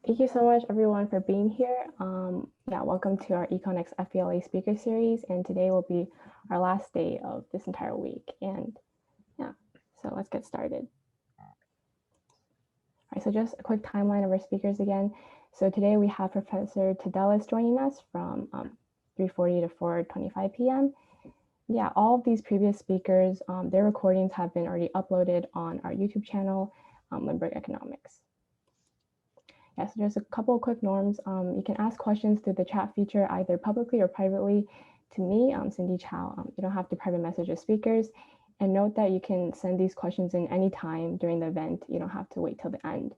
Thank you so much, everyone, for being here. Welcome to our EconXFBLA speaker series, and today will be our last day of this entire week. And so let's get started. All right, so just a quick timeline of our speakers again. So today we have Professor Tadelis joining us from 3:40 to 4:25 p.m. Yeah, all of these previous speakers, their recordings have been already uploaded on our YouTube channel, Lynbrook Economics. Yeah, so there's a couple of quick norms. You can ask questions through the chat feature, either publicly or privately to me, Cindy Chow. You don't have to private message the speakers. And note that you can send these questions in any time during the event. You don't have to wait till the end.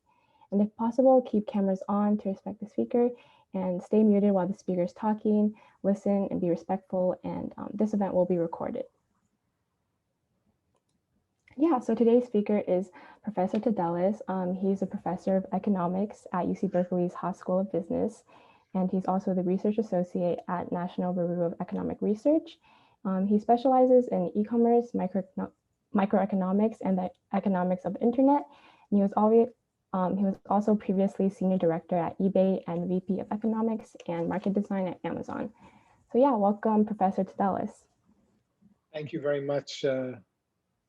And if possible, keep cameras on to respect the speaker and stay muted while the speaker is talking. Listen and be respectful, and this event will be recorded. Yeah, so today's speaker is Professor Tadelis. He's a professor of economics at UC Berkeley's Haas School of Business, and he's also the research associate at National Bureau of Economic Research. He specializes in e-commerce, microeconomics, and the economics of the internet. And he was also previously senior director at eBay and VP of economics and market design at Amazon. So yeah, welcome, Professor Tadelis. Thank you very much,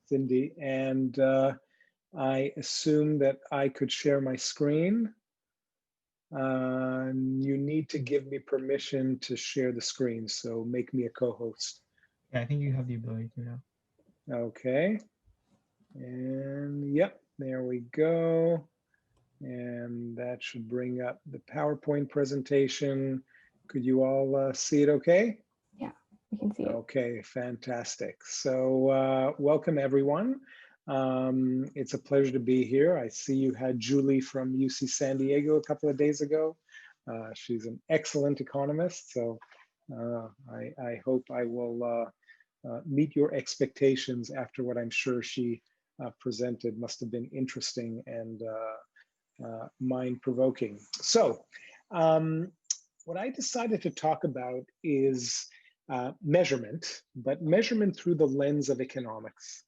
Cindy. And I assume that I could share my screen. You need to give me permission to share the screen, so make me a co-host. Yeah, I think you have the ability to now. Okay. And yep, there we go. And that should bring up the PowerPoint presentation. Could you all see it okay? Yeah, we can see it. Okay, fantastic. So welcome everyone. It's a pleasure to be here. I see you had Julie from UC San Diego a couple of days ago. She's an excellent economist, so I hope I will meet your expectations after what I'm sure she presented. Must have been interesting and mind-provoking. So what I decided to talk about is measurement, but measurement through the lens of economics.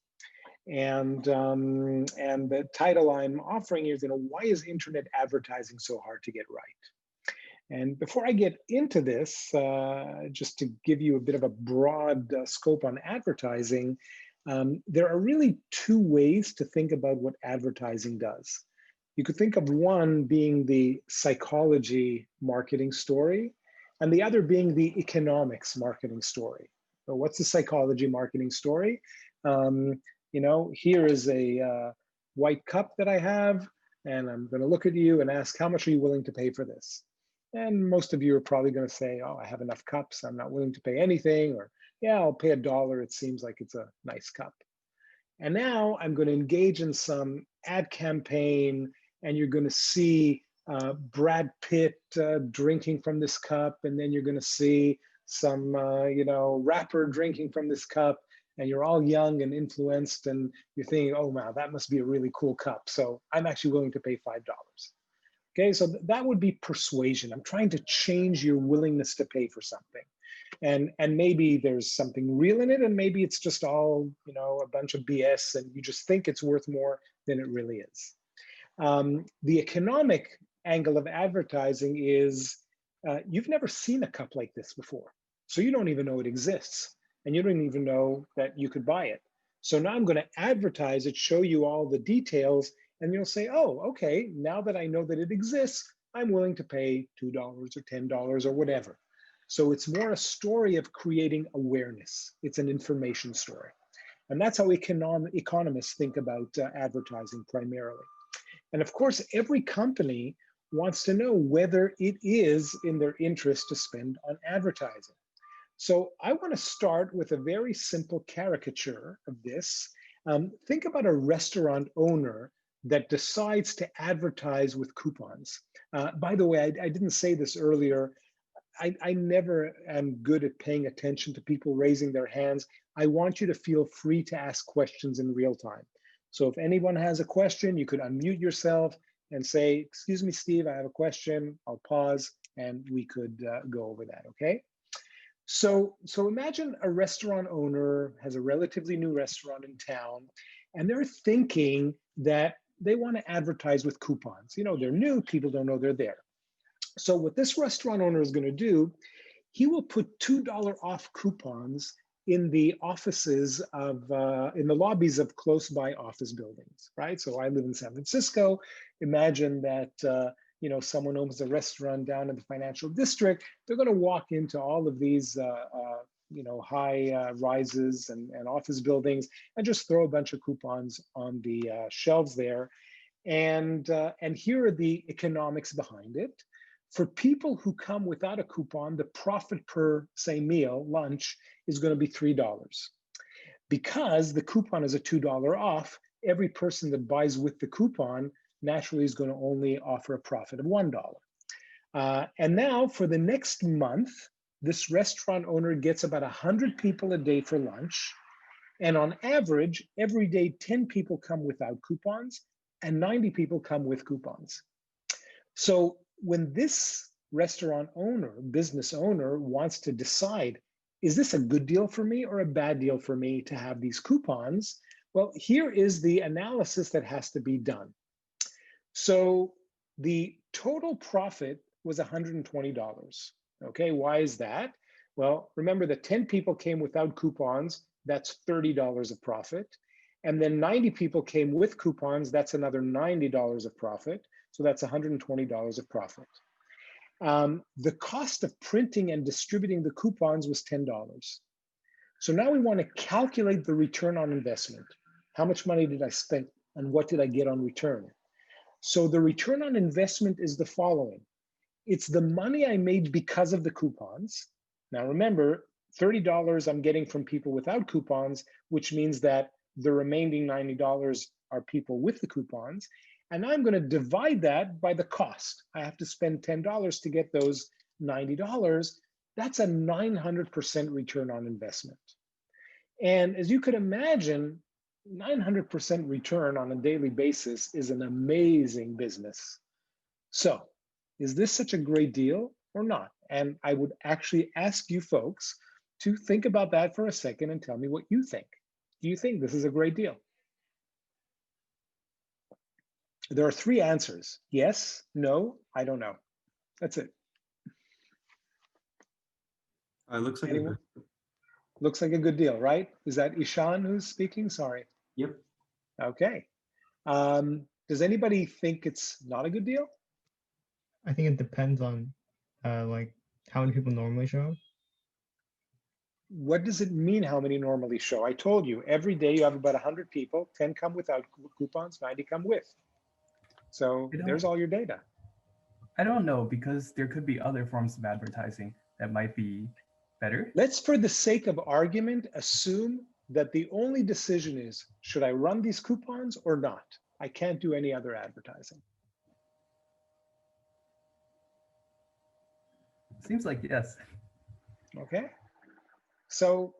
And the title I'm offering is, why is internet advertising so hard to get right? And before I get into this, just to give you a bit of a broad scope on advertising, there are really two ways to think about what advertising does. You could think of one being the psychology marketing story, and the other being the economics marketing story. So what's the psychology marketing story? Here is a white cup that I have, and I'm going to look at you and ask, how much are you willing to pay for this? And most of you are probably going to say, oh, I have enough cups, I'm not willing to pay anything, or yeah, I'll pay $1, it seems like it's a nice cup. And now I'm going to engage in some ad campaign, and you're going to see Brad Pitt drinking from this cup, and then you're going to see some rapper drinking from this cup, and you're all young and influenced, and you're thinking, oh wow, that must be a really cool cup, so I'm actually willing to pay $5. Okay, so that would be persuasion. I'm trying to change your willingness to pay for something. And maybe there's something real in it, and maybe it's just all a bunch of BS, and you just think it's worth more than it really is. The economic angle of advertising is you've never seen a cup like this before, so you don't even know it exists, and you don't even know that you could buy it. So now I'm going to advertise it, show you all the details, and you'll say, oh, okay, now that I know that it exists, I'm willing to pay $2 or $10 or whatever. So it's more a story of creating awareness. It's an information story. And that's how economists think about advertising primarily. And of course, every company wants to know whether it is in their interest to spend on advertising. So I want to start with a very simple caricature of this. Think about a restaurant owner that decides to advertise with coupons. By the way, I didn't say this earlier. I never am good at paying attention to people raising their hands. I want you to feel free to ask questions in real time. So if anyone has a question, you could unmute yourself and say, excuse me, Steve, I have a question. I'll pause and we could go over that, okay? So imagine a restaurant owner has a relatively new restaurant in town, and they're thinking that they want to advertise with coupons. You know, they're new, people don't know they're there. So what this restaurant owner is going to do, he will put $2 off coupons in the offices of, in the lobbies of close by office buildings, right? So I live in San Francisco. Imagine that, you know, someone owns a restaurant down in the financial district. They're going to walk into all of these, you know, high rises and office buildings and just throw a bunch of coupons on the shelves there. And here are the economics behind it. For people who come without a coupon, the profit per, say, meal, lunch, is going to be $3. Because the coupon is a $2 off, every person that buys with the coupon naturally is going to only offer a profit of $1. And now for the next month, this restaurant owner gets about 100 people a day for lunch. And on average, every day, 10 people come without coupons and 90 people come with coupons. So when this restaurant owner, business owner, wants to decide, is this a good deal for me or a bad deal for me to have these coupons? Well, here is the analysis that has to be done. So the total profit was $120. Okay, why is that? Well, remember that 10 people came without coupons, that's $30 of profit. And then 90 people came with coupons, that's another $90 of profit. So that's $120 of profit. The cost of printing and distributing the coupons was $10. So now we want to calculate the return on investment. How much money did I spend and what did I get on return? So the return on investment is the following. It's the money I made because of the coupons. Now remember, $30 I'm getting from people without coupons, which means that the remaining $90 are people with the coupons. And I'm going to divide that by the cost. I have to spend $10 to get those $90. That's a 900% return on investment. And as you could imagine, 900% return on a daily basis is an amazing business. So is this such a great deal or not? And I would actually ask you folks to think about that for a second and tell me what you think. Do you think this is a great deal? There are three answers. Yes, no, I don't know. That's it. Looks like Anyone? Looks like a good deal, right? Is that Ishan who's speaking? Sorry. Yep. Okay. Does anybody think it's not a good deal? I think it depends on like how many people normally show up. What does it mean how many normally show? I told you, every day you have about 100 people, 10 come without coupons, 90 come with. So there's all your data. I don't know, because there could be other forms of advertising that might be better. Let's, for the sake of argument, assume that the only decision is, should I run these coupons or not? I can't do any other advertising. Seems like yes. Okay. So,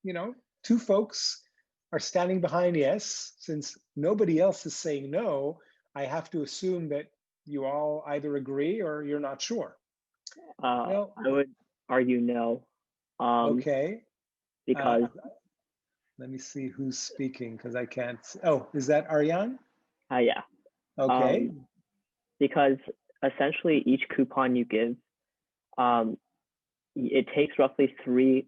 you know, two folks are standing behind yes. Since nobody else is saying no, I have to assume that you all either agree or you're not sure. Well, I would argue no. Okay. Because let me see who's speaking because I can't. Oh, is that Aryan? Yeah. Okay. Because essentially each coupon you give, it takes roughly 3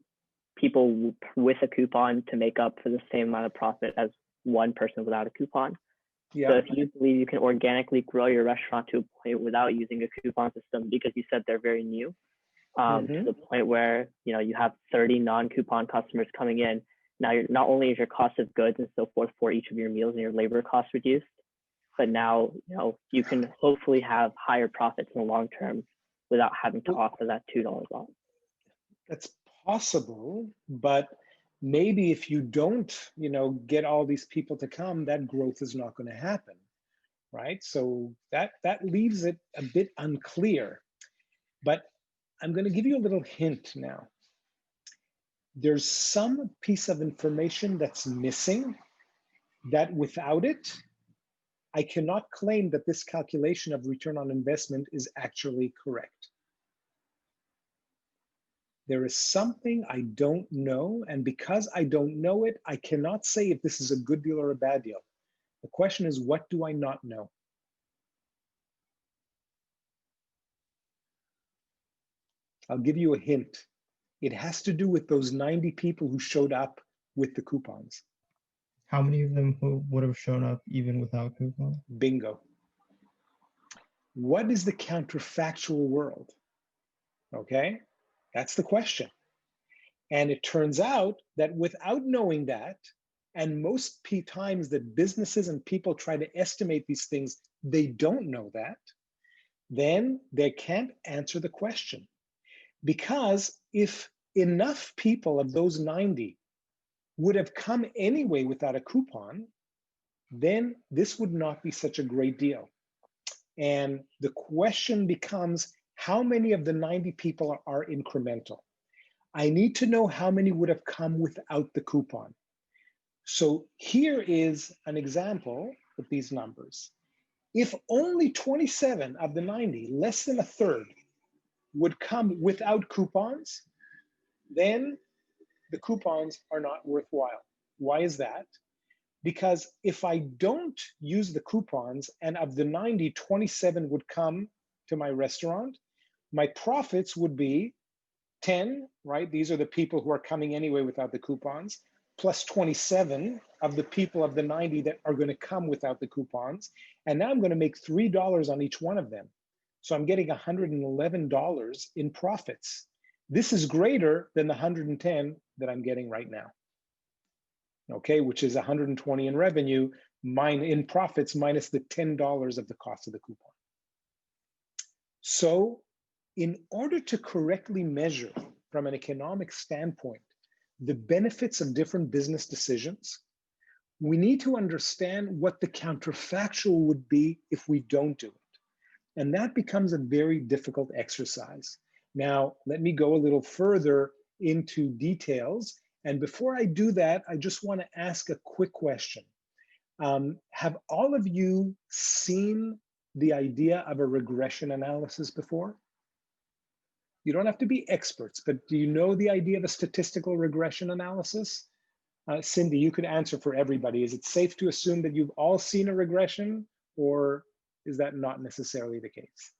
people with a coupon to make up for the same amount of profit as one person without a coupon. Yeah. So if you believe you can organically grow your restaurant to a point without using a coupon system, because you said they're very new, to the point where you have 30 non-coupon customers coming in. Now you're not only is your cost of goods and so forth for each of your meals and your labor costs reduced, but now you can hopefully have higher profits in the long term without having to offer that $2 off. That's possible, but maybe if you don't, get all these people to come, that growth is not going to happen, right? So that leaves it a bit unclear. But I'm going to give you a little hint now. There's some piece of information that's missing that without it, I cannot claim that this calculation of return on investment is actually correct. There is something I don't know, and because I don't know it, I cannot say if this is a good deal or a bad deal. The question is, what do I not know? I'll give you a hint. It has to do with those 90 people who showed up with the coupons. How many of them who would have shown up even without coupon? Bingo. What is the counterfactual world? Okay, that's the question. And it turns out that without knowing that, and most times that businesses and people try to estimate these things, they don't know that, then they can't answer the question. Because if enough people of those 90 would have come anyway without a coupon, then this would not be such a great deal. And the question becomes, how many of the 90 people are incremental? I need to know how many would have come without the coupon. So here is an example with these numbers. If only 27 of the 90, less than a third, would come without coupons, then the coupons are not worthwhile. Why is that? Because if I don't use the coupons and of the 90, 27 would come to my restaurant, my profits would be 10, right? These are the people who are coming anyway without the coupons, plus 27 of the people of the 90 that are going to come without the coupons. And now I'm going to make $3 on each one of them. So I'm getting $111 in profits. This is greater than the 110 that I'm getting right now. Okay, which is 120 in revenue, in profits minus the $10 of the cost of the coupon. So in order to correctly measure from an economic standpoint the benefits of different business decisions, we need to understand what the counterfactual would be if we don't do it. And that becomes a very difficult exercise. Now, let me go a little further into details. And before I do that, I just want to ask a quick question. Have all of you seen the idea of a regression analysis before? You don't have to be experts, but do you know the idea of a statistical regression analysis? Cindy, you could answer for everybody. Is it safe to assume that you've all seen a regression, or is that not necessarily the case?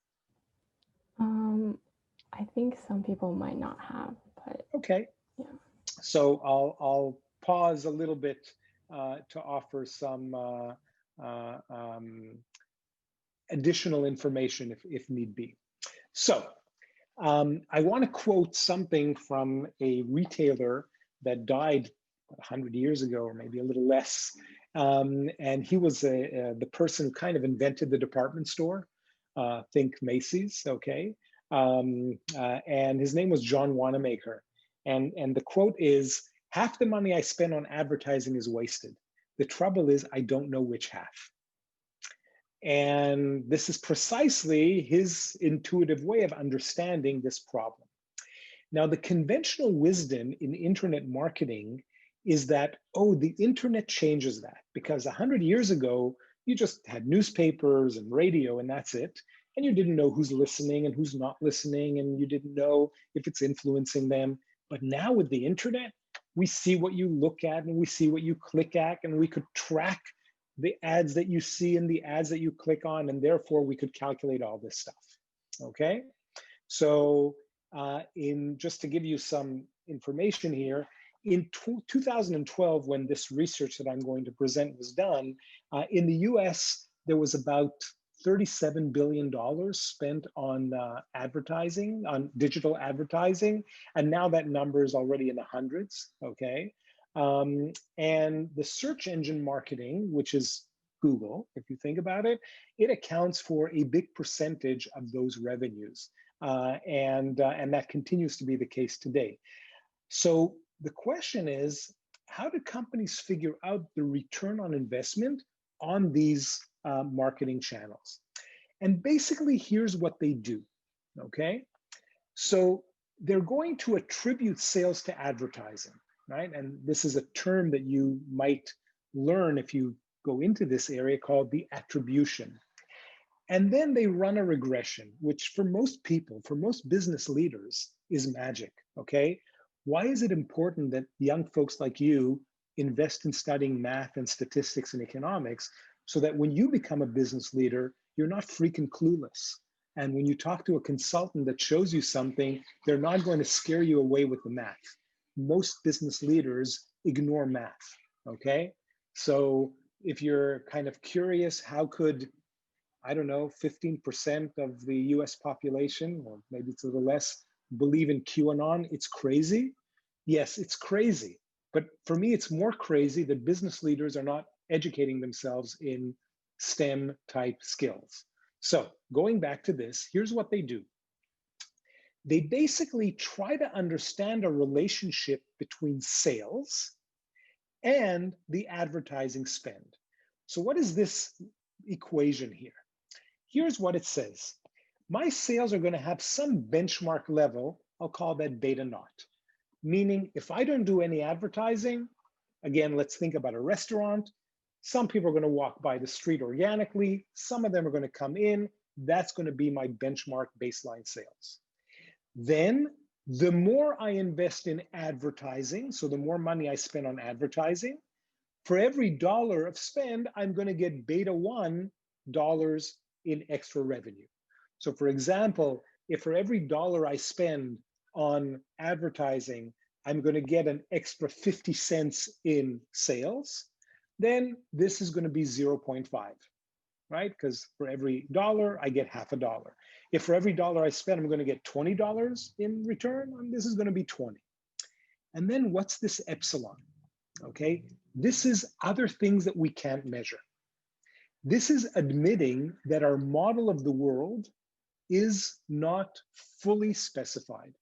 I think some people might not have, but okay. Yeah. So I'll pause a little bit to offer some additional information if need be. So I want to quote something from a retailer that died 100 years ago, or maybe a little less. And he was the person who kind of invented the department store. Think Macy's, okay? And his name was John Wanamaker. And the quote is, "Half the money I spend on advertising is wasted. The trouble is I don't know which half." And this is precisely his intuitive way of understanding this problem. Now, the conventional wisdom in internet marketing is that, oh, the internet changes that, because 100 years ago, you just had newspapers and radio and that's it. And you didn't know who's listening and who's not listening, and you didn't know if it's influencing them. But now with the internet, we see what you look at and we see what you click at, and we could track the ads that you see and the ads that you click on, and therefore we could calculate all this stuff, okay? So just to give you some information here, in 2012, when this research that I'm going to present was done, in the US, there was about $37 billion spent on advertising, on digital advertising, and now that number is already in the hundreds, okay? And the search engine marketing, which is Google, if you think about it, it accounts for a big percentage of those revenues. And that continues to be the case today. So the question is, how do companies figure out the return on investment on these marketing channels? And basically, here's what they do, okay? So they're going to attribute sales to advertising, right? And this is a term that you might learn if you go into this area, called the attribution. And then they run a regression, which for most people, for most business leaders, is magic, okay? Why is it important that young folks like you invest in studying math and statistics and economics? so that when you become a business leader, you're not freaking clueless. And when you talk to a consultant that shows you something, they're not going to scare you away with the math. Most business leaders ignore math, okay? So if you're kind of curious, how could, I don't know, 15% of the US population, or maybe it's a little less, believe in QAnon? It's crazy. Yes, it's crazy. But for me, it's more crazy that business leaders are not educating themselves in STEM type skills. So going back to this, here's what they do. They basically try to understand a relationship between sales and the advertising spend. So what is this equation here? Here's what it says. My sales are going to have some benchmark level. I'll call that beta naught. Meaning if I don't do any advertising, again, let's think about a restaurant. Some people are going to walk by the street organically. Some of them are going to come in. That's going to be my benchmark baseline sales. Then the more I invest in advertising, so the more money I spend on advertising, for every dollar of spend, I'm going to get beta $1 in extra revenue. So for example, if for every dollar I spend on advertising, I'm going to get an extra 50 cents in sales, then this is going to be 0.5, right? Because for every dollar, I get half a dollar. If for every dollar I spend, I'm going to get $20 in return, this is going to be 20. And then what's this epsilon? Okay, this is other things that we can't measure. This is admitting that our model of the world is not fully specified.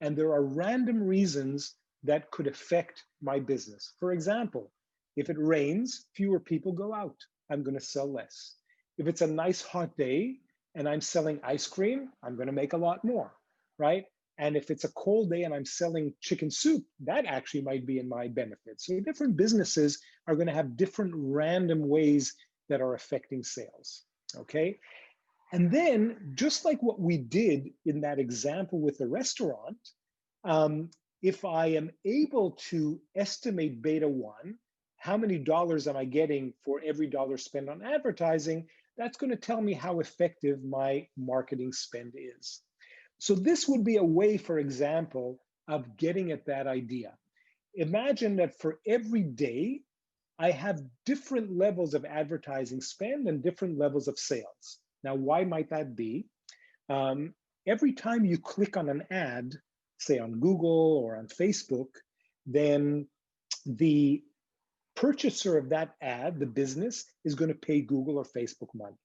And there are random reasons that could affect my business. For example, if it rains, fewer people go out. I'm going to sell less. If it's a nice hot day and I'm selling ice cream, I'm going to make a lot more, right? And if it's a cold day and I'm selling chicken soup, that actually might be in my benefit. So different businesses are going to have different random ways that are affecting sales, okay? And then just like what we did in that example with the restaurant, if I am able to estimate beta 1, how many dollars am I getting for every dollar spent on advertising, that's going to tell me how effective my marketing spend is. So this would be a way, for example, of getting at that idea. Imagine that for every day, I have different levels of advertising spend and different levels of sales. Now, why might that be? Every time you click on an ad, say on Google or on Facebook, then the purchaser of that ad, the business, is going to pay Google or Facebook money.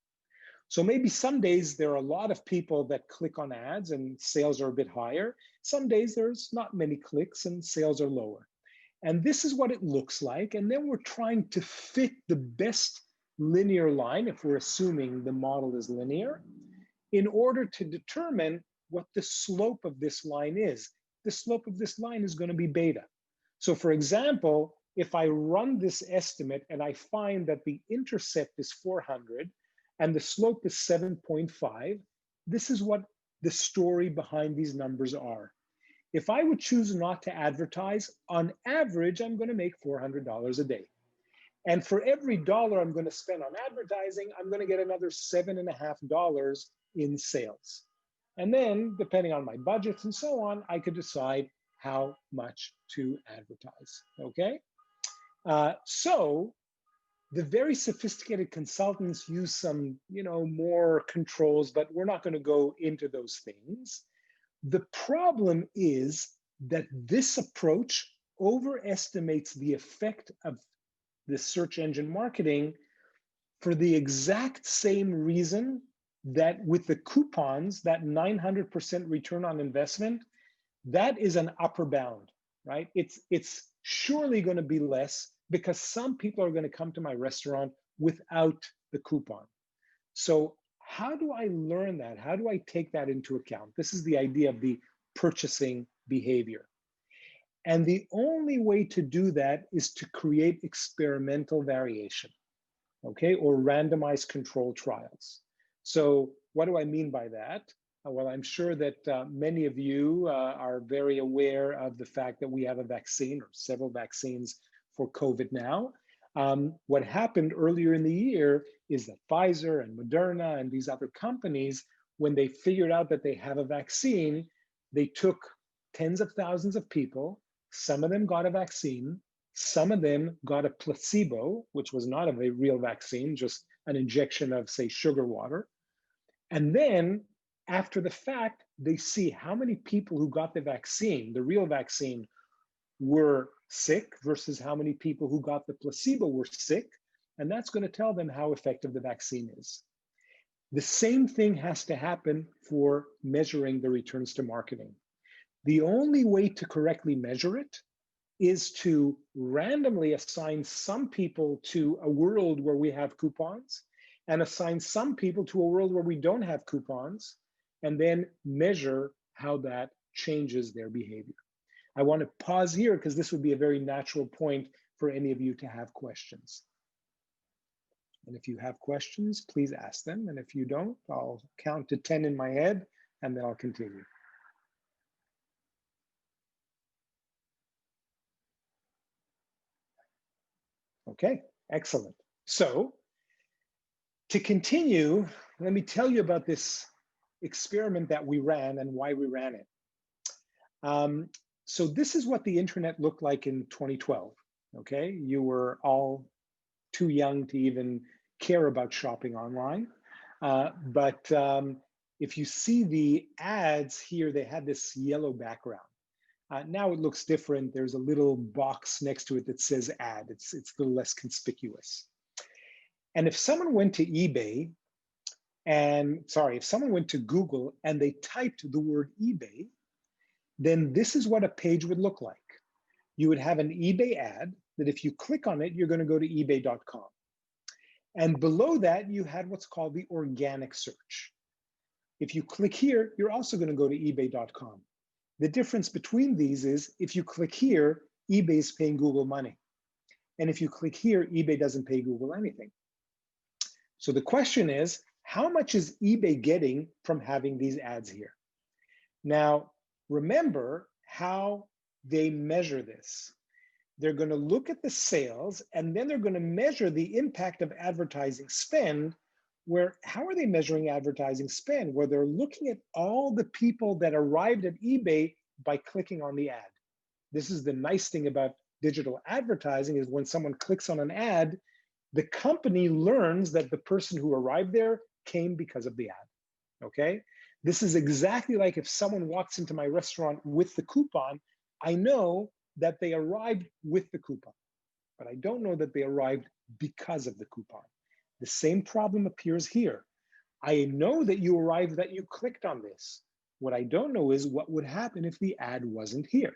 So maybe some days there are a lot of people that click on ads and sales are a bit higher. Some days there's not many clicks and sales are lower. And this is what it looks like. And then we're trying to fit the best linear line, if we're assuming the model is linear, in order to determine what the slope of this line is. The slope of this line is going to be beta. So for example, if I run this estimate and I find that the intercept is 400 and the slope is 7.5, this is what the story behind these numbers are. If I would choose not to advertise, on average, I'm going to make $400 a day. And for every dollar I'm going to spend on advertising, I'm going to get another $7.50 in sales. And then, depending on my budgets and so on, I could decide how much to advertise, okay? So the very sophisticated consultants use some, more controls, but we're not going to go into those things. The problem is that this approach overestimates the effect of the search engine marketing for the exact same reason that with the coupons, that 900% return on investment, that is an upper bound, right? It's surely going to be less because some people are going to come to my restaurant without the coupon. So how do I learn that? How do I take that into account? This is the idea of the purchasing behavior. And the only way to do that is to create experimental variation, okay, or randomized controlled trials. So what do I mean by that? Well, I'm sure that many of you are very aware of the fact that we have a vaccine or several vaccines for COVID now. What happened earlier in the year is that Pfizer and Moderna and these other companies, when they figured out that they have a vaccine, they took tens of thousands of people. Some of them got a vaccine. Some of them got a placebo, which was not a real vaccine, just an injection of, say, sugar water. And then after the fact, they see how many people who got the vaccine, the real vaccine, were sick versus how many people who got the placebo were sick. And that's going to tell them how effective the vaccine is. The same thing has to happen for measuring the returns to marketing. The only way to correctly measure it is to randomly assign some people to a world where we have coupons and assign some people to a world where we don't have coupons, and then measure how that changes their behavior. I want to pause here because this would be a very natural point for any of you to have questions. And if you have questions, please ask them. And if you don't, I'll count to 10 in my head and then I'll continue. Okay, excellent. So to continue, let me tell you about this experiment that we ran and why we ran it. So this is what the internet looked like in 2012, okay? You were all too young to even care about shopping online. But if you see the ads here, they had this yellow background. Now it looks different. There's a little box next to it that says ad. It's a little less conspicuous. And if someone went to eBay if someone went to Google and they typed the word eBay, then this is what a page would look like. You would have an eBay ad that if you click on it, you're going to go to ebay.com. And below that, you had what's called the organic search. If you click here, you're also going to go to ebay.com. The difference between these is if you click here, eBay is paying Google money. And if you click here, eBay doesn't pay Google anything. So the question is, how much is eBay getting from having these ads here? Now, remember how they measure this. They're going to look at the sales and then they're going to measure the impact of advertising spend. How are they measuring advertising spend? Where they're looking at all the people that arrived at eBay by clicking on the ad. This is the nice thing about digital advertising, is when someone clicks on an ad, the company learns that the person who arrived there came because of the ad, okay? This is exactly like if someone walks into my restaurant with the coupon, I know that they arrived with the coupon, but I don't know that they arrived because of the coupon. The same problem appears here. I know that you arrived, that you clicked on this. What I don't know is what would happen if the ad wasn't here.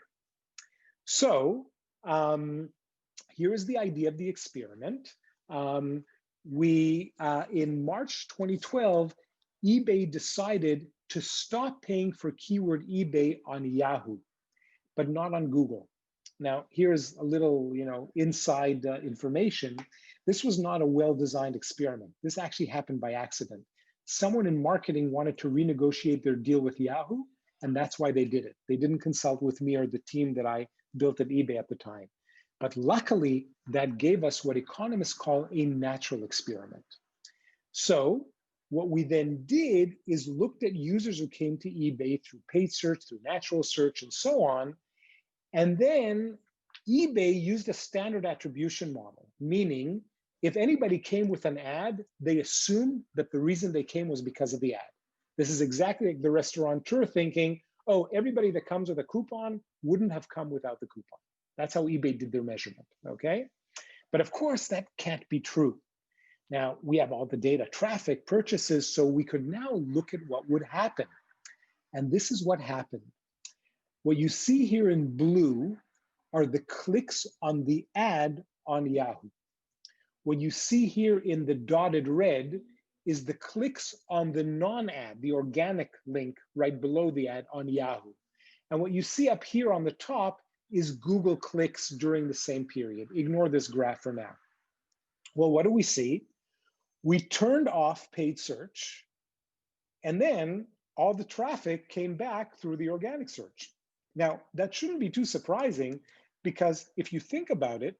So here is the idea of the experiment. In March 2012, eBay decided to stop paying for keyword eBay on Yahoo, but not on Google. Now, here's a little, inside information. This was not a well-designed experiment. This actually happened by accident. Someone in marketing wanted to renegotiate their deal with Yahoo, and that's why they did it. They didn't consult with me or the team that I built at eBay at the time. But luckily, that gave us what economists call a natural experiment. So what we then did is looked at users who came to eBay through paid search, through natural search, and so on. And then eBay used a standard attribution model, meaning if anybody came with an ad, they assumed that the reason they came was because of the ad. This is exactly like the restaurateur thinking, oh, everybody that comes with a coupon wouldn't have come without the coupon. That's how eBay did their measurement, okay? But of course, that can't be true. Now, we have all the data, traffic, purchases, so we could now look at what would happen. And this is what happened. What you see here in blue are the clicks on the ad on Yahoo. What you see here in the dotted red is the clicks on the non-ad, the organic link right below the ad on Yahoo. And what you see up here on the top is Google clicks during the same period. Ignore this graph for now. Well, what do we see? We turned off paid search, and then all the traffic came back through the organic search. Now, that shouldn't be too surprising, because if you think about it,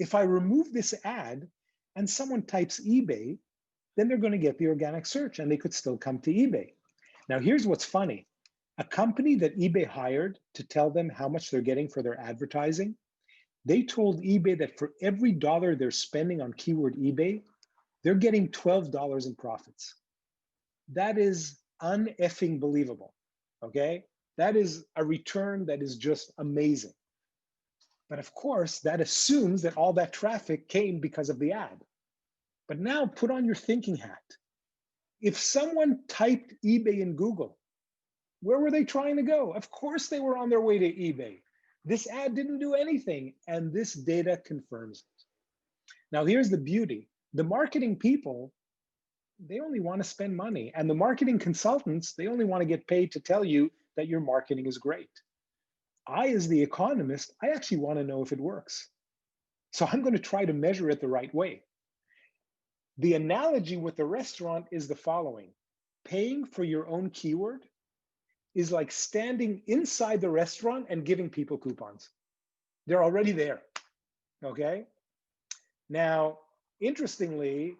if I remove this ad and someone types eBay, then they're going to get the organic search and they could still come to eBay. Now, here's what's funny. A company that eBay hired to tell them how much they're getting for their advertising, they told eBay that for every dollar they're spending on keyword eBay, they're getting $12 in profits. That is un-effing believable, okay? That is a return that is just amazing. But of course, that assumes that all that traffic came because of the ad. But now put on your thinking hat. If someone typed eBay in Google, where were they trying to go? Of course they were on their way to eBay. This ad didn't do anything, and this data confirms it. Now here's the beauty. The marketing people, they only want to spend money, and the marketing consultants, they only want to get paid to tell you that your marketing is great. I, as the economist, I actually want to know if it works. So I'm going to try to measure it the right way. The analogy with the restaurant is the following. Paying for your own keyword is like standing inside the restaurant and giving people coupons. They're already there, okay? Now, interestingly,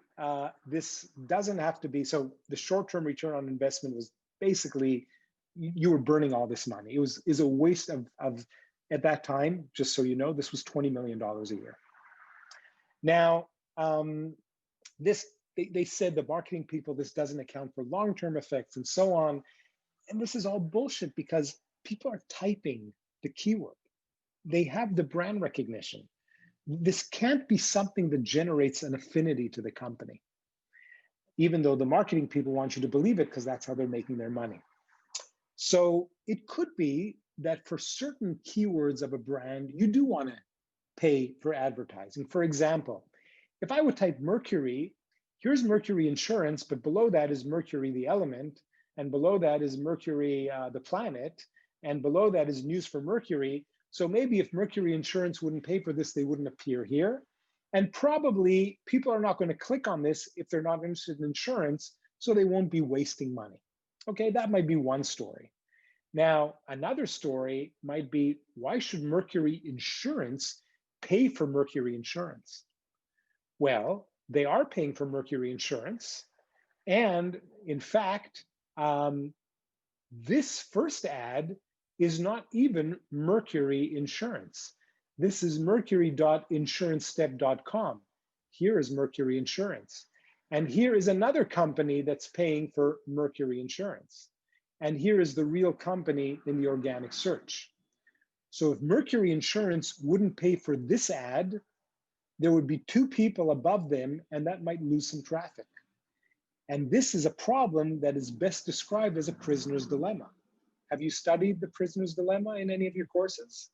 this doesn't have to be, so the short-term return on investment was basically, you were burning all this money. It was a waste of, at that time, just so you know, this was $20 million a year. Now, they said, the marketing people, this doesn't account for long-term effects and so on. And this is all bullshit because people are typing the keyword. They have the brand recognition. This can't be something that generates an affinity to the company, even though the marketing people want you to believe it because that's how they're making their money. So it could be that for certain keywords of a brand, you do want to pay for advertising. For example, if I would type Mercury, here's Mercury insurance, but below that is Mercury the element, and below that is Mercury the planet, and below that is news for Mercury. So maybe if Mercury insurance wouldn't pay for this, they wouldn't appear here. And probably people are not going to click on this if they're not interested in insurance, so they won't be wasting money. Okay, that might be one story. Now, another story might be, why should Mercury insurance pay for Mercury insurance? Well, they are paying for Mercury insurance. And in fact, this first ad is not even Mercury insurance. This is mercury.insurancestep.com. Here is Mercury insurance. And here is another company that's paying for Mercury insurance. And here is the real company in the organic search. So if Mercury insurance wouldn't pay for this ad, there would be two people above them, and that might lose some traffic. And this is a problem that is best described as a prisoner's dilemma. Have you studied the prisoner's dilemma in any of your courses?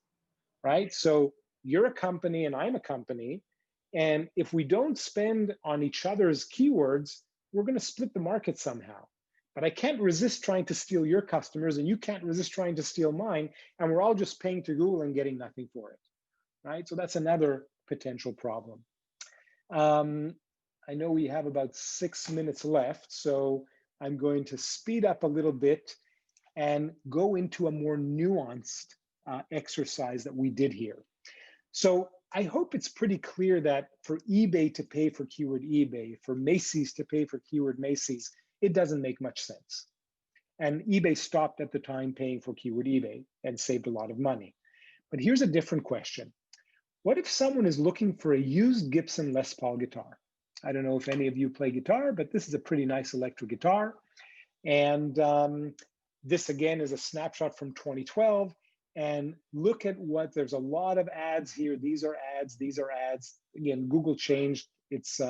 Right? So you're a company and I'm a company. And if we don't spend on each other's keywords, we're going to split the market somehow. But I can't resist trying to steal your customers, and you can't resist trying to steal mine. And we're all just paying to Google and getting nothing for it. Right? So that's another potential problem. I know we have about 6 minutes left, so I'm going to speed up a little bit and go into a more nuanced exercise that we did here. So I hope it's pretty clear that for eBay to pay for keyword eBay, for Macy's to pay for keyword Macy's, it doesn't make much sense. And eBay stopped at the time paying for keyword eBay and saved a lot of money. But here's a different question. What if someone is looking for a used Gibson Les Paul guitar? I don't know if any of you play guitar, but this is a pretty nice electric guitar. And this again is a snapshot from 2012. And look at what, there's a lot of ads here. These are ads, these are ads. Again, Google changed its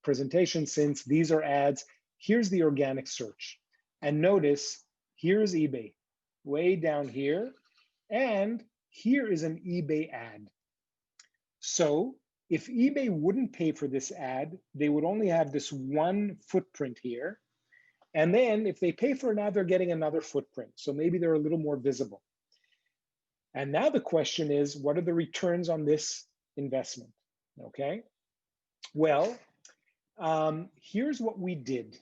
presentation since these are ads. Here's the organic search. And notice, here's eBay, way down here. And here is an eBay ad. So if eBay wouldn't pay for this ad, they would only have this one footprint here. And then if they pay for an ad, they're getting another footprint. So maybe they're a little more visible. And now the question is, what are the returns on this investment? Okay. Well, here's what we did.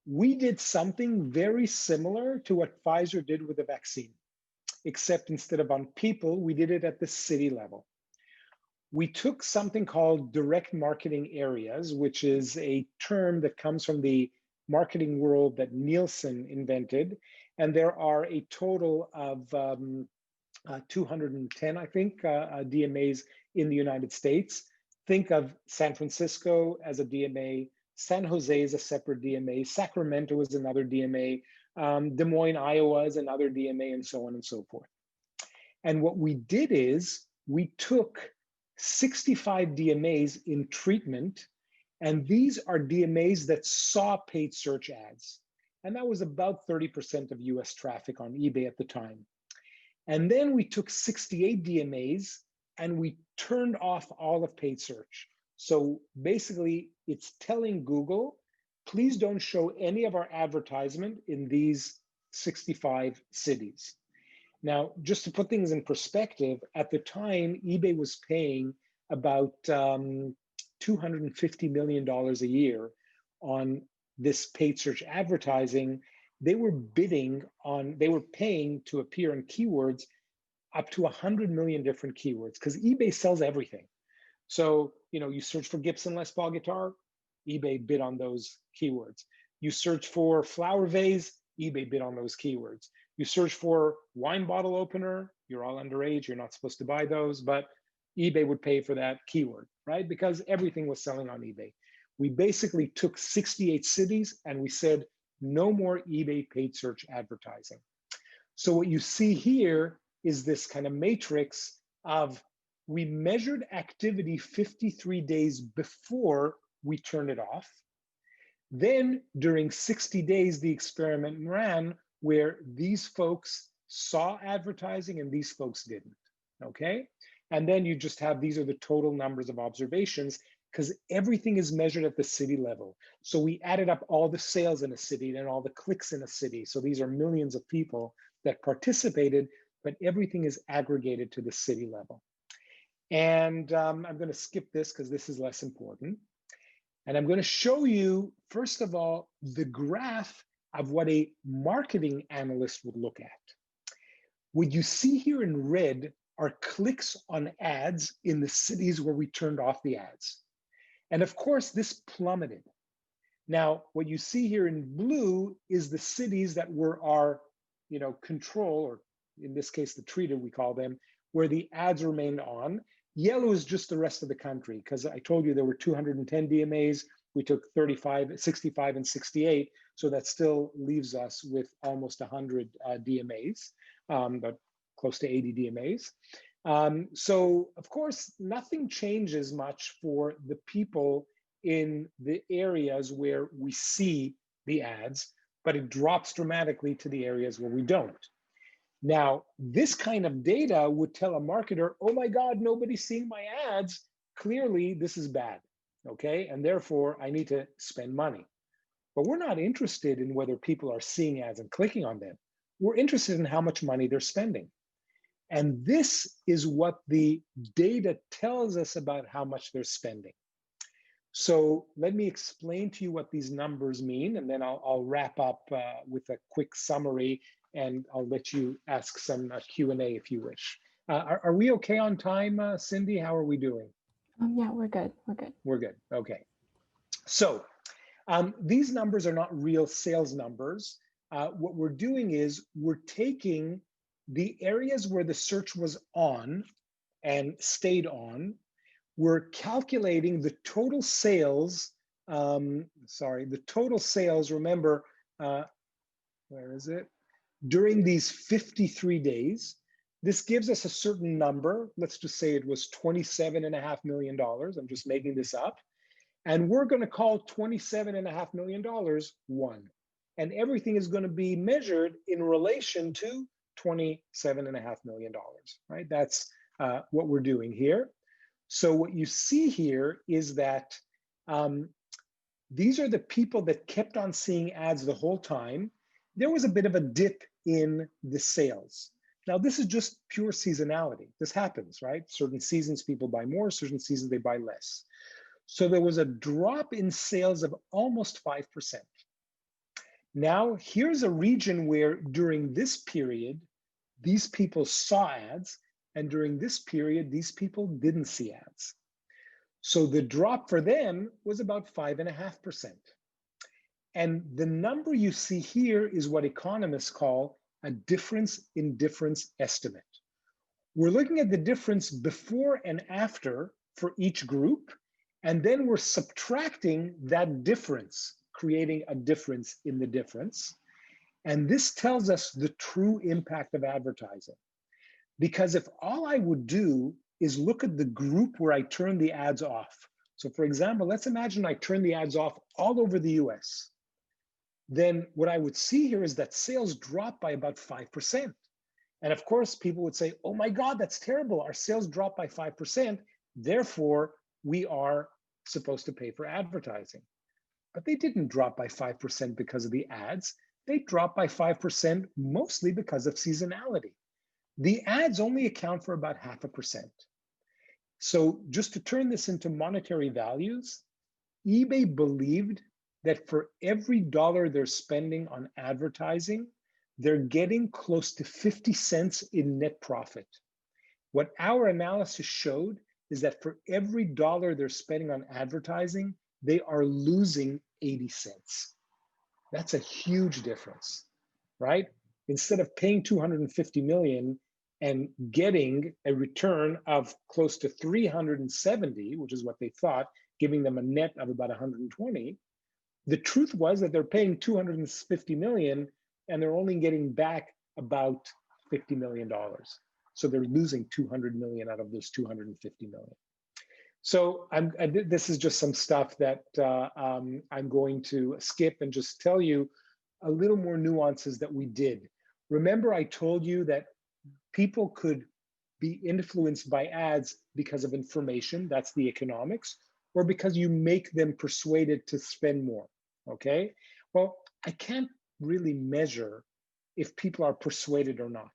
We did something very similar to what Pfizer did with the vaccine, except instead of on people, we did it at the city level. we took something called direct marketing areas, which is a term that comes from the marketing world that Nielsen invented. And there are a total of 210, I think, DMAs in the United States. Think of San Francisco as a DMA, San Jose is a separate DMA, Sacramento is another DMA, Des Moines, Iowa is another DMA, and so on and so forth. And what we did is we took 65 DMAs in treatment, and these are DMAs that saw paid search ads. And that was about 30% of US traffic on eBay at the time. And then we took 68 DMAs and we turned off all of paid search. So basically, it's telling Google, please don't show any of our advertisement in these 65 cities. Now, just to put things in perspective, at the time, eBay was paying about $250 million a year on this paid search advertising. They were paying to appear in keywords up to 100 million different keywords, because eBay sells everything. So, you search for Gibson Les Paul guitar, eBay bid on those keywords. You search for flower vase, eBay bid on those keywords. You search for wine bottle opener, you're all underage, you're not supposed to buy those, but eBay would pay for that keyword, right? Because everything was selling on eBay. We basically took 68 cities and we said, no more eBay paid search advertising. So what you see here is this kind of matrix of, we measured activity 53 days before we turned it off. Then during 60 days, the experiment ran where these folks saw advertising and these folks didn't, okay? And then you just have, these are the total numbers of observations, because everything is measured at the city level. So we added up all the sales in a city and all the clicks in a city. So these are millions of people that participated, but everything is aggregated to the city level. And I'm going to skip this because this is less important. And I'm going to show you, first of all, the graph of what a marketing analyst would look at. What you see here in red are clicks on ads in the cities where we turned off the ads. And of course, this plummeted. Now, what you see here in blue is the cities that were our control, or in this case, the treated, we call them, where the ads remained on. Yellow is just the rest of the country, because I told you there were 210 DMAs. We took 35, 65, and 68. So that still leaves us with almost 100 DMAs, but close to 80 DMAs. So of course, nothing changes much for the people in the areas where we see the ads, but it drops dramatically to the areas where we don't. Now, this kind of data would tell a marketer, oh my God, nobody's seeing my ads. Clearly, this is bad, okay? And therefore, I need to spend money. But we're not interested in whether people are seeing ads and clicking on them. We're interested in how much money they're spending. And this is what the data tells us about how much they're spending. So let me explain to you what these numbers mean, and then I'll wrap up with a quick summary, and I'll let you ask some Q&A if you wish. Are we okay on time, Cindy? How are we doing? Yeah, we're good. We're good. We're good. Okay. So these numbers are not real sales numbers. What we're doing is we're taking the areas where the search was on and stayed on. We're calculating the total sales. The total sales, remember, where is it? During these 53 days, this gives us a certain number. Let's just say it was $27.5 million. I'm just making this up. And we're going to call $27.5 million 1. And everything is going to be measured in relation to $27.5 million, right? That's what we're doing here. So what you see here is that these are the people that kept on seeing ads the whole time. There was a bit of a dip in the sales. Now, this is just pure seasonality. This happens, right? Certain seasons people buy more, certain seasons they buy less. So there was a drop in sales of almost 5%. Now, here's a region where during this period, these people saw ads, And during this period, these people didn't see ads. So the drop for them was about 5.5%. And the number you see here is what economists call a difference in difference estimate. We're looking at the difference before and after for each group, and then we're subtracting that difference, creating a difference in the difference. And this tells us the true impact of advertising. Because if all I would do is look at the group where I turn the ads off. So for example, let's imagine I turn the ads off all over the US. Then what I would see here is that sales drop by about 5%. And of course, people would say, oh my God, that's terrible. Our sales dropped by 5%. Therefore, we are supposed to pay for advertising. But they didn't drop by 5% because of the ads. They dropped by 5% mostly because of seasonality. The ads only account for about 0.5%. So just to turn this into monetary values, eBay believed that for every dollar they're spending on advertising, they're getting close to 50 cents in net profit. What our analysis showed is that for every dollar they're spending on advertising, they are losing 80 cents. That's a huge difference, right? Instead of paying 250 million and getting a return of close to 370, which is what they thought, giving them a net of about 120, the truth was that they're paying 250 million and they're only getting back about $50 million. So they're losing 200 million out of those 250 million. So this is just some stuff that I'm going to skip and just tell you a little more nuances that we did. Remember, I told you that people could be influenced by ads because of information, that's the economics, or because you make them persuaded to spend more, okay? Well, I can't really measure if people are persuaded or not,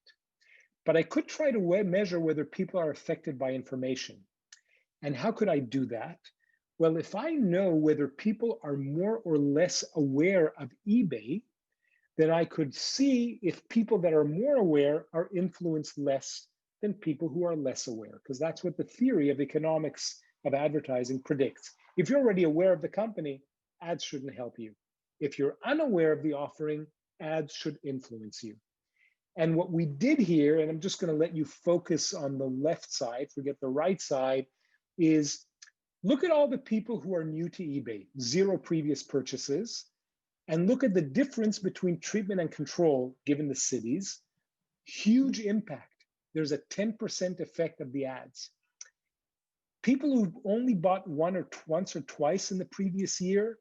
but I could try to measure whether people are affected by information. And how could I do that? Well, if I know whether people are more or less aware of eBay, then I could see if people that are more aware are influenced less than people who are less aware, because that's what the theory of economics of advertising predicts. If you're already aware of the company, ads shouldn't help you. If you're unaware of the offering, ads should influence you. And what we did here, and I'm just going to let you focus on the left side, forget the right side, is look at all the people who are new to eBay, 0 previous purchases, and look at the difference between treatment and control given the cities. Huge impact. There's a 10% effect of the ads. People who've only bought once or twice in the previous year,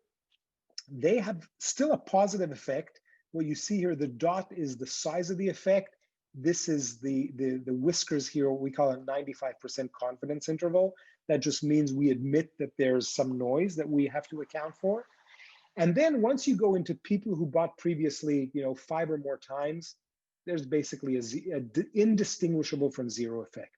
they have still a positive effect. What you see here, the dot is the size of the effect. This is the whiskers here, what we call a 95% confidence interval. That just means we admit that there's some noise that we have to account for. And then once you go into people who bought previously, 5 or more times, there's basically a indistinguishable from 0 effect.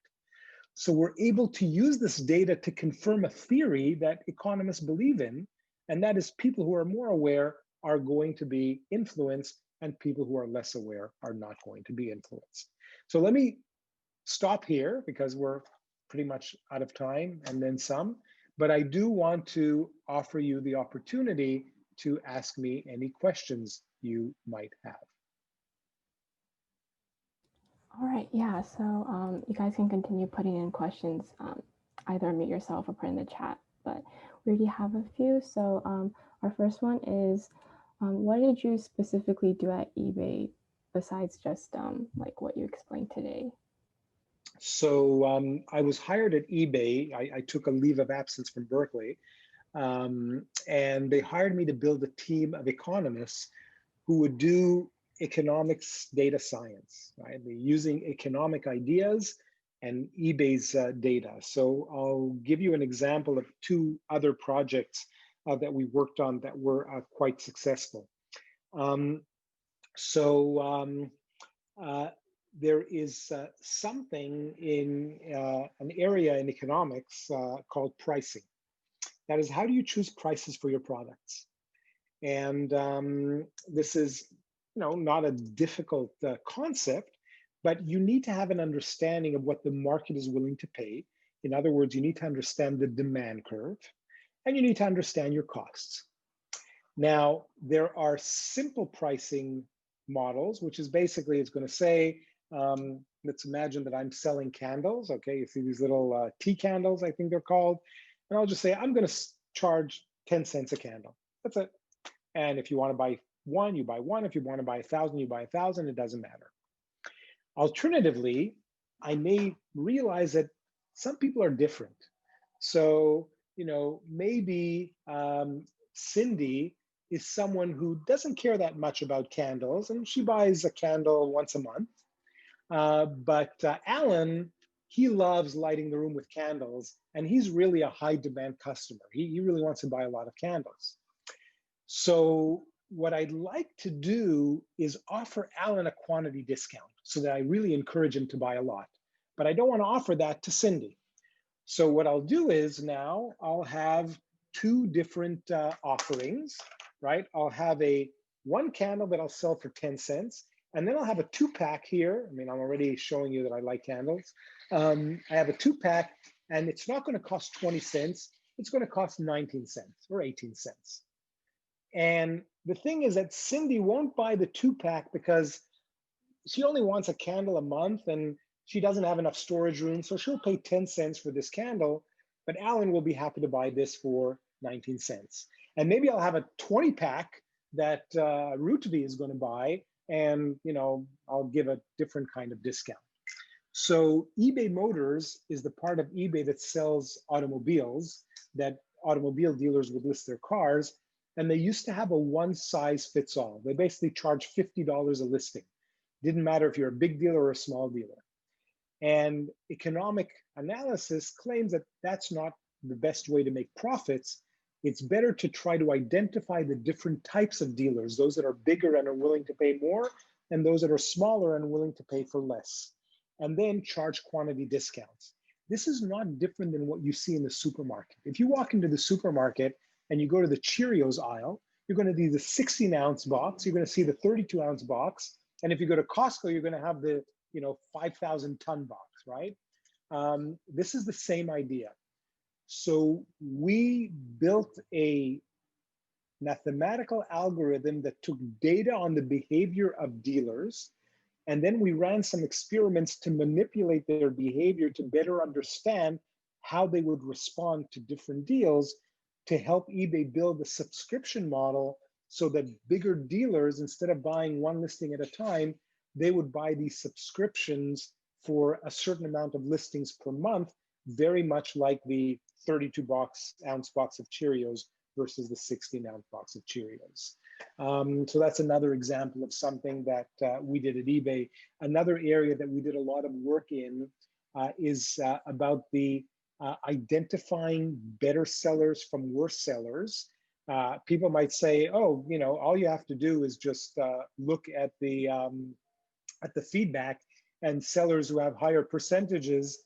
So we're able to use this data to confirm a theory that economists believe in, and that is people who are more aware are going to be influenced and people who are less aware are not going to be influenced. So let me stop here because we're pretty much out of time and then some, but I do want to offer you the opportunity to ask me any questions you might have. All right, yeah, so you guys can continue putting in questions, either unmute yourself or put in the chat, but we already have a few. So our first one is, what did you specifically do at eBay besides just like what you explained today? So I was hired at eBay. I took a leave of absence from Berkeley, and they hired me to build a team of economists who would do economics data science, right? They're using economic ideas and eBay's data. So I'll give you an example of 2 other projects that we worked on that were quite successful. There is something in an area in economics called pricing. That is, how do you choose prices for your products? And this is, not a difficult concept, but you need to have an understanding of what the market is willing to pay. In other words, you need to understand the demand curve, and you need to understand your costs. Now, there are simple pricing models, which is basically, it's going to say, let's imagine that I'm selling candles. Okay, you see these little tea candles, I think they're called. And I'll just say, I'm going to charge 10 cents a candle. That's it. And if you want to buy one, you buy one. If you want to buy 1,000, you buy 1,000. It doesn't matter. Alternatively, I may realize that some people are different. So, maybe Cindy is someone who doesn't care that much about candles, and she buys a candle once a month. But Alan, he loves lighting the room with candles, and he's really a high demand customer. He really wants to buy a lot of candles. So what I'd like to do is offer Alan a quantity discount so that I really encourage him to buy a lot. But I don't want to offer that to Cindy. So what I'll do is now I'll have two different offerings, right? I'll have one candle that I'll sell for 10 cents. And then I'll have a 2-pack here. I mean, I'm already showing you that I like candles. I have a 2-pack, and it's not going to cost 20 cents. It's going to cost 19 cents or 18 cents. And the thing is that Cindy won't buy the 2-pack because she only wants a candle a month and she doesn't have enough storage room. So she'll pay 10 cents for this candle, but Alan will be happy to buy this for 19 cents. And maybe I'll have a 20-pack that Rutvi is going to buy, and I'll give a different kind of discount. So eBay Motors is the part of eBay that sells automobiles, that automobile dealers would list their cars, and they used to have a one-size-fits-all. They basically charge $50 a listing. Didn't matter if you're a big dealer or a small dealer. And economic analysis claims that that's not the best way to make profits. It's better to try to identify the different types of dealers, those that are bigger and are willing to pay more, and those that are smaller and willing to pay for less, and then charge quantity discounts. This is not different than what you see in the supermarket. If you walk into the supermarket and you go to the Cheerios aisle, you're going to see the 16-ounce box, you're going to see the 32-ounce box, and if you go to Costco, you're going to have the 5,000-ton box, right? This is the same idea. So we built a mathematical algorithm that took data on the behavior of dealers, and then we ran some experiments to manipulate their behavior to better understand how they would respond to different deals, to help eBay build a subscription model so that bigger dealers, instead of buying one listing at a time, they would buy these subscriptions for a certain amount of listings per month, very much like the 32-ounce box of Cheerios versus the 16-ounce box of Cheerios. So that's another example of something that we did at eBay. Another area that we did a lot of work in is about the identifying better sellers from worse sellers. People might say, oh, all you have to do is just look at the feedback, and sellers who have higher percentages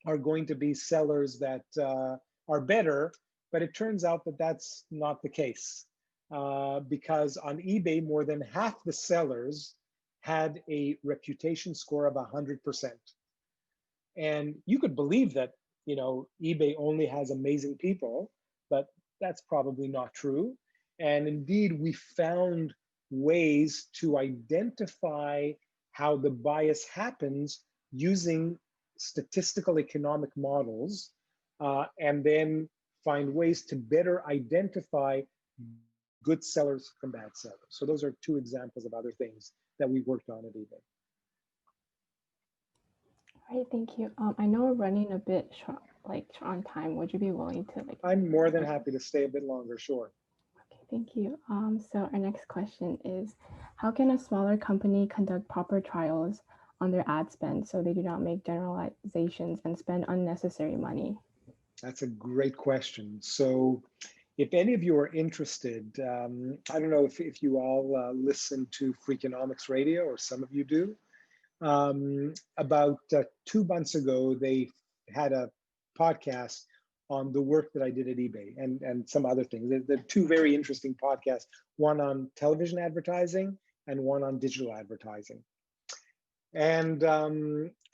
are going to be sellers that are better. But it turns out that that's not the case, because on eBay, more than half the sellers had a reputation score of 100%. And you could believe that, eBay only has amazing people, but that's probably not true. And indeed, we found ways to identify how the bias happens using statistical economic models, and then find ways to better identify good sellers from bad sellers. So those are two examples of other things that we worked on at eBay. All right, thank you. I know we're running a bit short, on time. Would you be willing to I'm more than happy to stay a bit longer, sure. Okay, thank you. So our next question is, how can a smaller company conduct proper trials on their ad spend so they do not make generalizations and spend unnecessary money? That's a great question. So if any of you are interested, I don't know if you all listen to Freakonomics Radio, or some of you do. About 2 months ago, they had a podcast on the work that I did at eBay and some other things. They're two very interesting podcasts, one on television advertising and one on digital advertising. And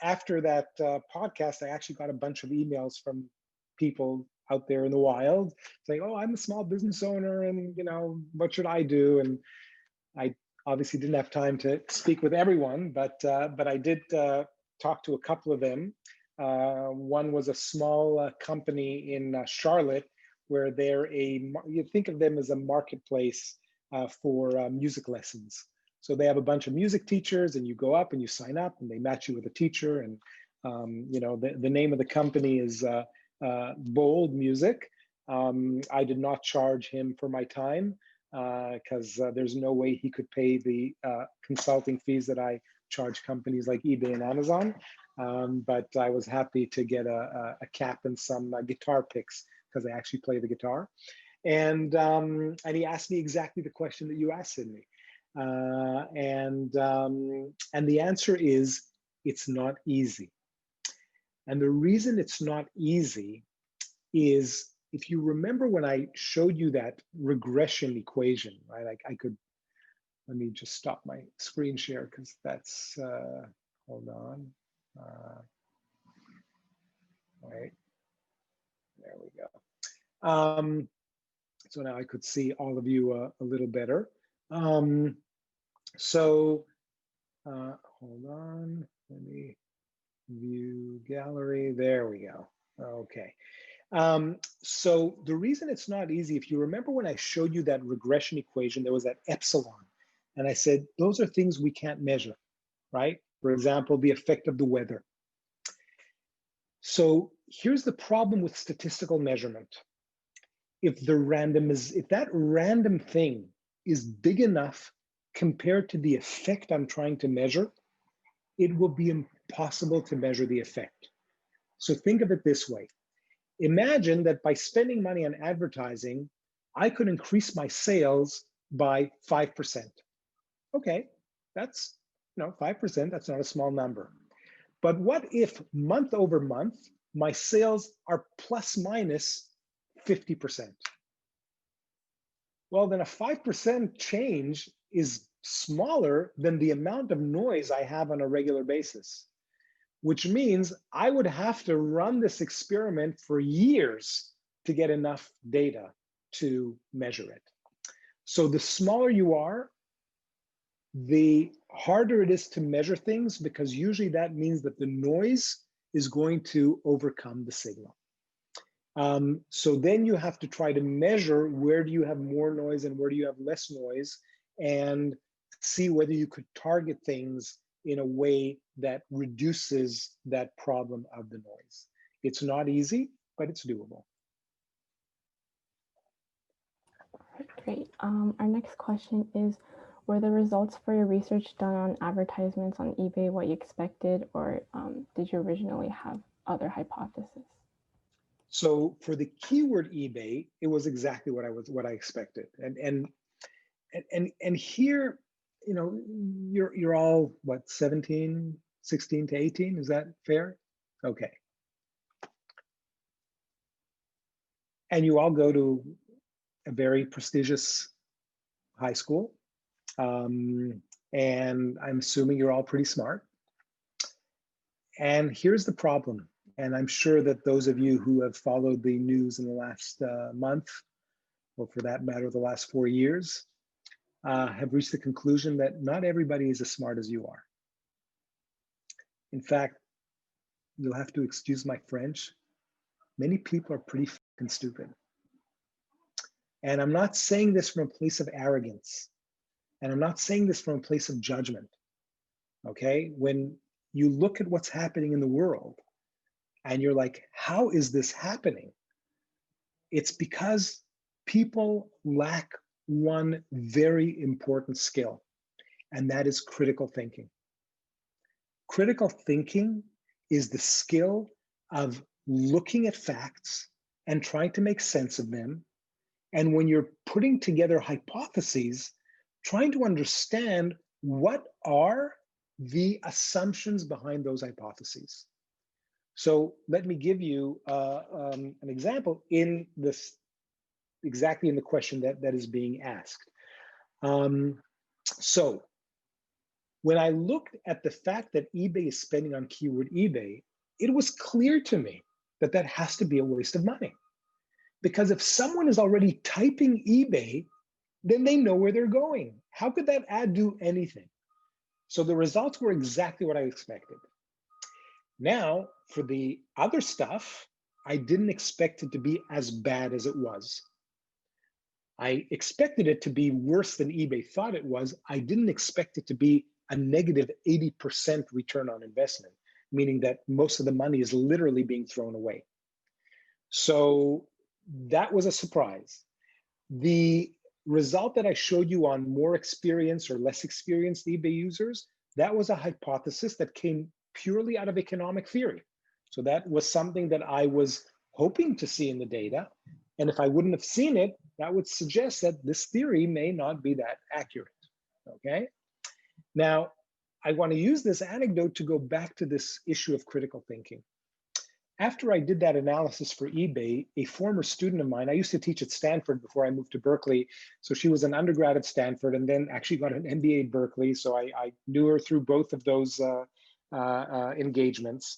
after that podcast, I actually got a bunch of emails from people out there in the wild saying, "Oh, I'm a small business owner, and what should I do?" And I obviously didn't have time to speak with everyone, but I did talk to a couple of them. One was a small company in Charlotte, where you think of them as a marketplace for music lessons. So they have a bunch of music teachers, and you go up and you sign up, and they match you with a teacher. And the name of the company is Bold Music. I did not charge him for my time because there's no way he could pay the consulting fees that I charge companies like eBay and Amazon. But I was happy to get a cap and some guitar picks because I actually play the guitar. And he asked me exactly the question that you asked, Sydney. And the answer is, it's not easy. And the reason it's not easy is, if you remember when I showed you that regression equation, right? Let me just stop my screen share because that's, hold on. Right, there we go. So now I could see all of you a little better. Hold on, let me view gallery. There we go. Okay. So the reason it's not easy, if you remember when I showed you that regression equation, there was that epsilon. And I said, those are things we can't measure, right? For example, the effect of the weather. So here's the problem with statistical measurement. If that random thing is big enough compared to the effect I'm trying to measure, it will be impossible to measure the effect. So think of it this way. Imagine that by spending money on advertising, I could increase my sales by 5%. Okay, that's 5%, that's not a small number. But what if month over month, my sales are plus minus 50%? Well, then a 5% change is smaller than the amount of noise I have on a regular basis, which means I would have to run this experiment for years to get enough data to measure it. So the smaller you are, the harder it is to measure things, because usually that means that the noise is going to overcome the signal. So then you have to try to measure where do you have more noise and where do you have less noise, and see whether you could target things in a way that reduces that problem of the noise. It's not easy, but it's doable. Great. Our next question is, were the results for your research done on advertisements on eBay what you expected, or did you originally have other hypotheses? So for the keyword eBay, it was exactly what I expected. And here, you're all what, 16 to 18, is that fair? Okay. And you all go to a very prestigious high school. And I'm assuming you're all pretty smart. And here's the problem. And I'm sure that those of you who have followed the news in the last month, or for that matter, the last 4 years, have reached the conclusion that not everybody is as smart as you are. In fact, you'll have to excuse my French. Many people are pretty fucking stupid. And I'm not saying this from a place of arrogance. And I'm not saying this from a place of judgment. Okay? When you look at what's happening in the world, and you're like, how is this happening? It's because people lack one very important skill, and that is critical thinking. Critical thinking is the skill of looking at facts and trying to make sense of them. And when you're putting together hypotheses, trying to understand what are the assumptions behind those hypotheses. So let me give you an example in this, exactly in the question that is being asked. So When I looked at the fact that eBay is spending on keyword eBay, it was clear to me that that has to be a waste of money. Because if someone is already typing eBay, then they know where they're going. How could that ad do anything? So the results were exactly what I expected. Now, for the other stuff, I didn't expect it to be as bad as it was. I expected it to be worse than eBay thought it was. I didn't expect it to be a negative 80% return on investment, meaning that most of the money is literally being thrown away. So that was a surprise. The result that I showed you on more experienced or less experienced eBay users, that was a hypothesis that came purely out of economic theory. So that was something that I was hoping to see in the data. And if I wouldn't have seen it, that would suggest that this theory may not be that accurate, okay? Now, I want to use this anecdote to go back to this issue of critical thinking. After I did that analysis for eBay, a former student of mine, I used to teach at Stanford before I moved to Berkeley. So she was an undergrad at Stanford and then actually got an MBA at Berkeley. So I knew her through both of those engagements.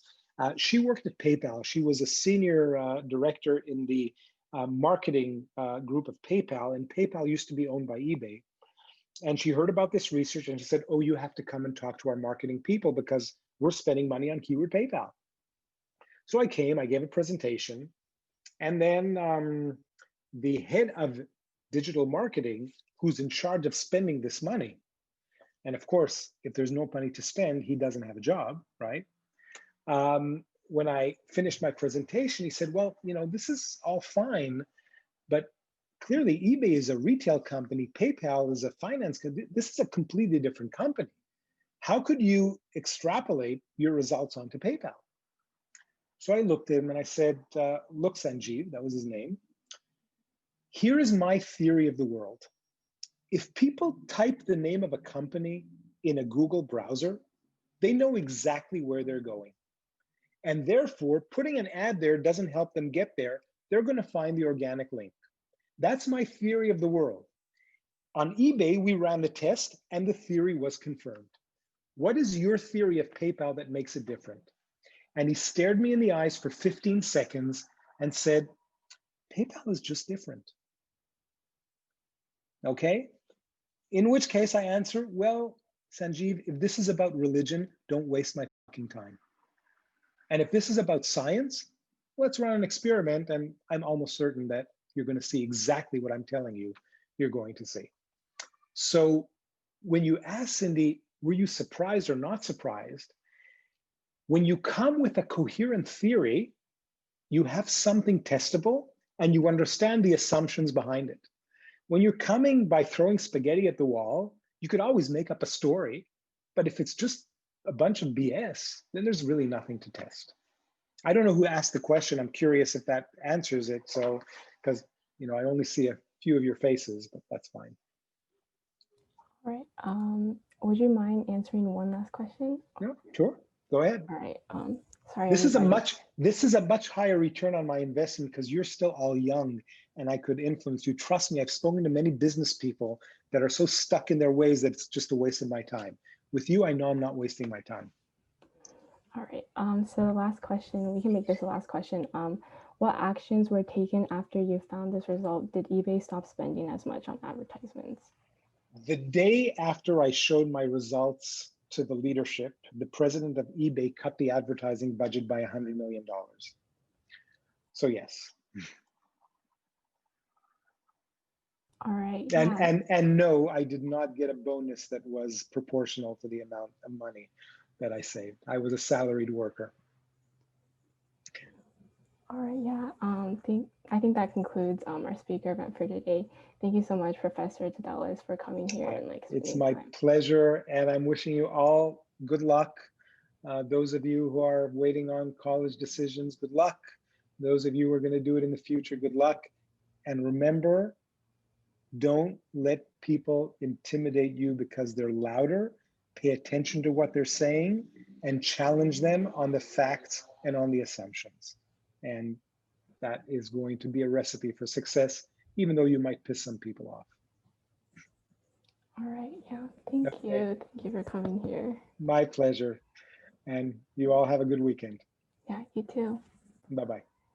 She worked at PayPal. She was a senior director in the marketing group of PayPal, and PayPal used to be owned by eBay. And she heard about this research and she said, oh, you have to come and talk to our marketing people because we're spending money on keyword PayPal. So I came, I gave a presentation, and then the head of digital marketing, who's in charge of spending this money, and of course, if there's no money to spend, he doesn't have a job, right? When I finished my presentation, he said, well, you know, this is all fine, but clearly eBay is a retail company, PayPal is a finance company. This is a completely different company. How could you extrapolate your results onto PayPal? So I looked at him and I said, look, Sanjeev, that was his name. Here is my theory of the world. If people type the name of a company in a Google browser, they know exactly where they're going. And therefore, putting an ad there doesn't help them get there. They're going to find the organic link. That's my theory of the world. On eBay, we ran the test and the theory was confirmed. What is your theory of PayPal that makes it different? And he stared me in the eyes for 15 seconds and said, PayPal is just different. Okay? In which case I answer, well, Sanjeev, if this is about religion, don't waste my fucking time. And if this is about science, let's run an experiment, and I'm almost certain that you're going to see exactly what I'm telling you you're going to see. So when you ask Cindy, were you surprised or not surprised? When you come with a coherent theory, you have something testable and you understand the assumptions behind it. When you're coming by throwing spaghetti at the wall, you could always make up a story, but if it's just a bunch of BS, then there's really nothing to test. I don't know who asked the question. I'm curious if that answers it. So, because I only see a few of your faces, but that's fine. All right. Would you mind answering one last question? No, sure. Go ahead. All right. Sorry. This is a much higher return on my investment because you're still all young and I could influence you. Trust me, I've spoken to many business people that are so stuck in their ways that it's just a waste of my time. With you, I know I'm not wasting my time. All right. So the last question, we can make this the last question. What actions were taken after you found this result? Did eBay stop spending as much on advertisements? The day after I showed my results to the leadership, the president of eBay cut the advertising budget by $100 million. So yes. All right. And no, I did not get a bonus that was proportional to the amount of money that I saved. I was a salaried worker. All right. Yeah. I think that concludes our speaker event for today. Thank you so much, Professor Tadelis, for coming here and It's my pleasure, and I'm wishing you all good luck. Those of you who are waiting on college decisions, good luck. Those of you who are going to do it in the future, good luck. And remember, don't let people intimidate you because they're louder. Pay attention to what they're saying and challenge them on the facts and on the assumptions. And that is going to be a recipe for success, even though you might piss some people off. All right. Yeah. Thank Okay. you. Thank you for coming here. My pleasure. And you all have a good weekend. Yeah. You too. Bye-bye.